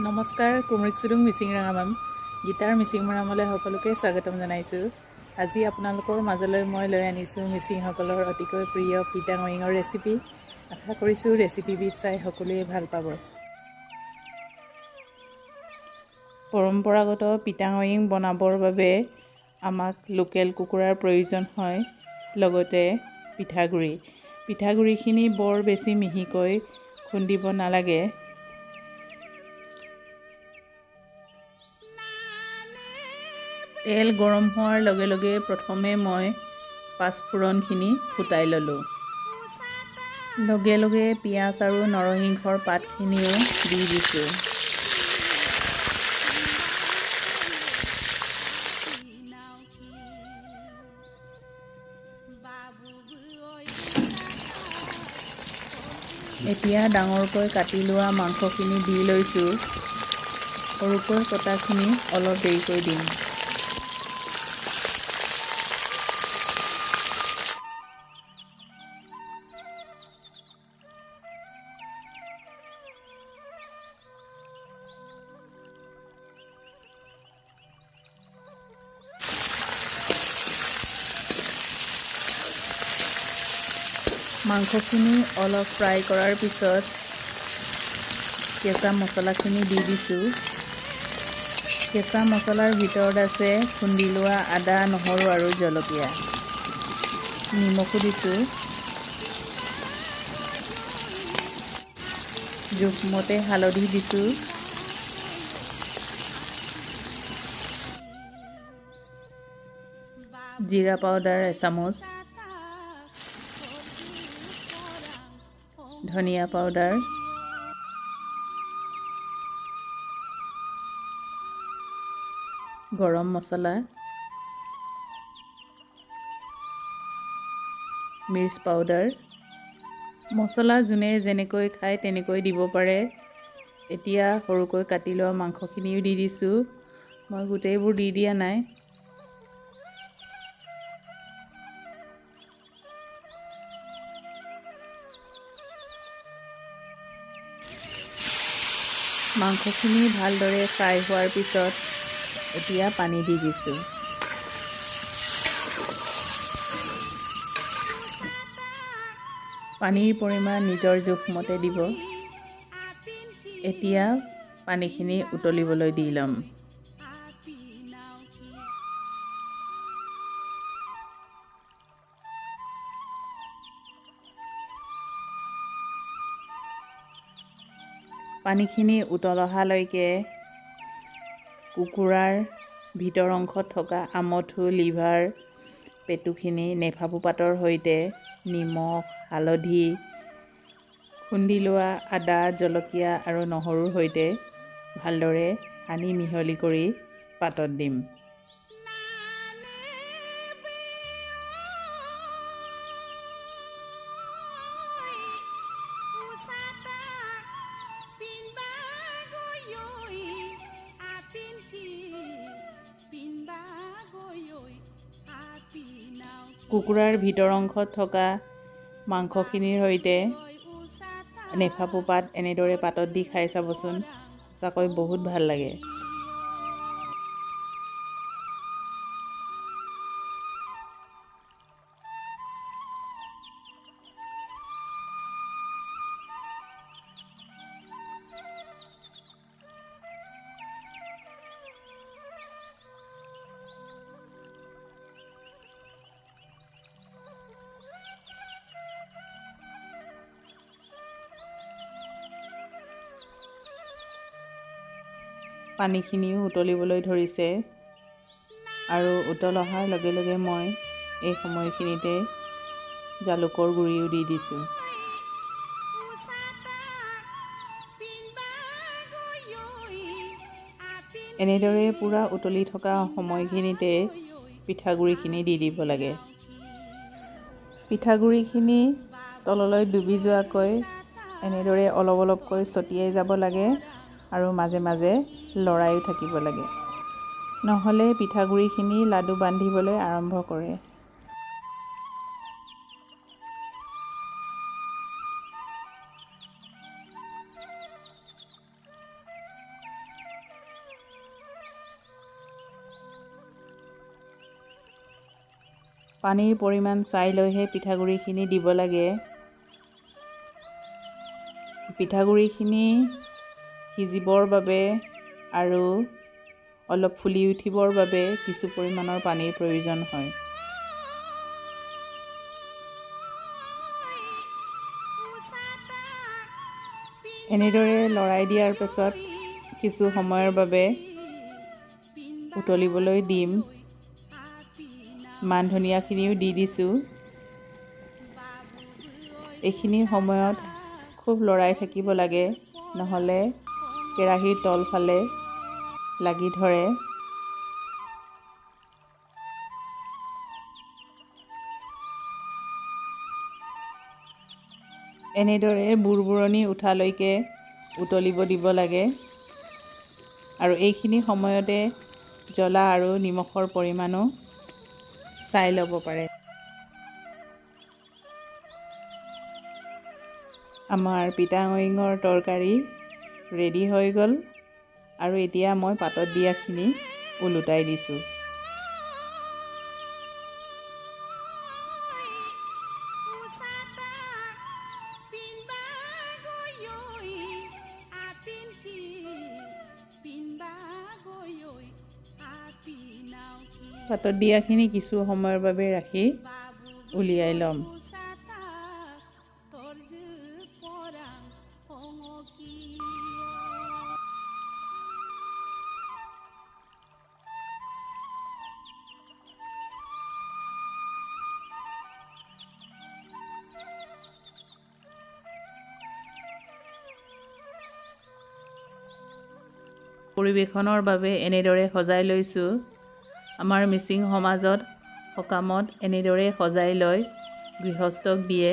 নমস্কাৰ, কুমৰিক চুডুং মিচিং ৰাঙামাম গীটাৰ মিচিং মৰামলৈ সকলোকে স্বাগতম জনাইছোঁ। আজি আপোনালোকৰ মাজলৈ মই লৈ আনিছোঁ মিচিংসকলৰ অতিকৈ প্ৰিয় পিটাঙয়িঙৰ ৰেচিপি। আশা কৰিছোঁ ৰেচিপিবিধ চাই সকলোৱে ভাল পাব। পৰম্পৰাগত পিটাঙয়িং বনাবৰ বাবে আমাক লোকেল কুকুৰাৰ প্ৰয়োজন হয়, লগতে পিঠাগুড়ি। পিঠাগুড়িখিনি বৰ বেছি মিহিকৈ খুন্দিব নালাগে। তেল গৰম হোৱাৰ লগে লগে প্ৰথমে মই পাঁচফোৰণখিনি ফুটাই ল'লোঁ। লগে লগে পিঁয়াজ আৰু নৰসিংহৰ পাতখিনিও দি দিছোঁ। এতিয়া ডাঙৰকৈ কাটি লোৱা মাংসখিনি দি লৈছোঁ। সৰুকৈ কটাখিনি অলপ দেৰিকৈ দিম। মাংসখিনি অলপ ফ্ৰাই কৰাৰ পিছত কেঁচা মছলাখিনি দি দিছোঁ। কেঁচা মছলাৰ ভিতৰত আছে খুন্দি লোৱা আদা, নহৰু আৰু জলকীয়া। নিমখো দিছোঁ। জোখমতে হালধি দিছোঁ। জিৰা পাউডাৰ এচামুচ, ধনিয়া পাউডাৰ, গৰম মছলা, মিৰ্চ পাউডাৰ। মছলা যোনে যেনেকৈ খায় তেনেকৈ দিব পাৰে। এতিয়া সৰুকৈ কাটি লোৱা মাংসখিনিও দি দিছোঁ। মই গোটেইবোৰ দি দিয়া নাই। মাংসখিনি ভালদৰে ফ্ৰাই হোৱাৰ পিছত এতিয়া পানী দি দিছোঁ। পানীৰ পৰিমাণ নিজৰ জোখমতে দিব। এতিয়া পানীখিনি উতলিবলৈ দি ল'ম। পানীখিনি উতল অহালৈকে কুকুৰাৰ ভিতৰ অংশত থকা আমঠু, লিভাৰ, পেটুখিনি নেফাফু পাতৰ সৈতে নিমখ, হালধি, খুন্দি লোৱা আদা, জলকীয়া আৰু নহৰুৰ সৈতে ভালদৰে সানি মিহলি কৰি পাতত দিম। কুকুৰাৰ ভিতৰ অংশত থকা মাংসখিনিৰ সৈতে নেফাফু পাত এনেদৰে পাতত দি খাই চাবচোন, সঁচাকৈ বহুত ভাল লাগে। পানীখিনিও উতলিবলৈ ধৰিছে আৰু উতল অহাৰ লগে লগে মই এই সময়খিনিতে জালুকৰ গুড়িও দি দিছোঁ। এনেদৰে পূৰা উতলি থকা সময়খিনিতে পিঠাগুড়িখিনি দি দিব লাগে। পিঠাগুড়িখিনি তললৈ ডুবি যোৱাকৈ এনেদৰে অলপ অলপকৈ ছটিয়াই যাব লাগে আৰু মাজে মাজে লৰাইও থাকিব লাগে, নহ'লে পিঠাগুড়িখিনি লাডু বান্ধিবলৈ আৰম্ভ কৰে। পানীৰ পৰিমাণ চাই লৈহে পিঠাগুড়িখিনি দিব লাগে। পিঠাগুড়িখিনি সিজিবৰ বাবে আৰু অলপ ফুলি উঠিবৰ বাবে কিছু পৰিমাণৰ পানীৰ প্ৰয়োজন হয়। এনেদৰে লৰাই দিয়াৰ পাছত কিছু সময়ৰ বাবে উতলিবলৈ দিম। মান ধনিয়াখিনিও দি দিছোঁ। এইখিনি সময়ত খুব লৰাই থাকিব লাগে, নহ'লে কেৰাহীৰ তলফালে লাগি ধৰে। এনেদৰে বুৰবুৰণি উঠালৈকে উতলিব দিব লাগে আৰু এইখিনি সময়তে জ্বলা আৰু নিমখৰ পৰিমাণো চাই ল'ব পাৰে। আমাৰ পিঠাঙৰিঙৰ তৰকাৰী ৰেডি হৈ গ'ল আৰু এতিয়া মই পাতত দিয়াখিনি ওলোটাই দিছোঁ। পাতত দিয়াখিনি কিছু সময়ৰ বাবে ৰাখি উলিয়াই ল'ম। পৰিৱেশনৰ বাবে এনেদৰে সজাই লৈছোঁ। আমাৰ মিচিং সমাজত সকামত এনেদৰে সজাই লয়, গৃহস্থক দিয়ে।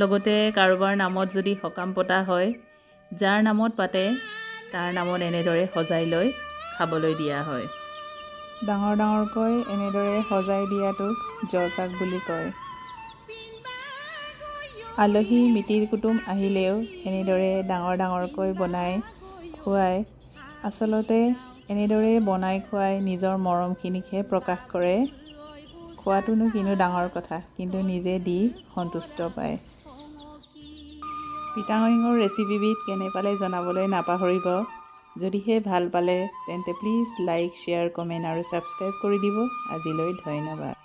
লগতে কাৰোবাৰ নামত যদি সকাম পতা হয়, যাৰ নামত পাতে তাৰ নামত এনেদৰে সজাই লৈ খাবলৈ দিয়া হয়। ডাঙৰ ডাঙৰকৈ এনেদৰে সজাই দিয়াটোক জচাক বুলি কয়। আলহী মিতিৰ কুটুম আহিলেও এনেদৰে ডাঙৰ ডাঙৰকৈ বনাই খুৱাই। আচলতে এনেদৰে বনাই খুৱাই নিজৰ মৰমখিনিকহে প্ৰকাশ কৰে। খোৱাটোনো কিনো ডাঙৰ কথা, কিন্তু নিজে দি সন্তুষ্ট পায়। পিঠাঙৰিঙৰ ৰেচিপিবিধ কেনে পালে জনাবলৈ নাপাহৰিব। যদিহে ভাল পালে তেন্তে প্লিজ লাইক, শ্বেয়াৰ, কমেণ্ট আৰু ছাবস্ক্ৰাইব কৰি দিব। আজিলৈ ধন্যবাদ।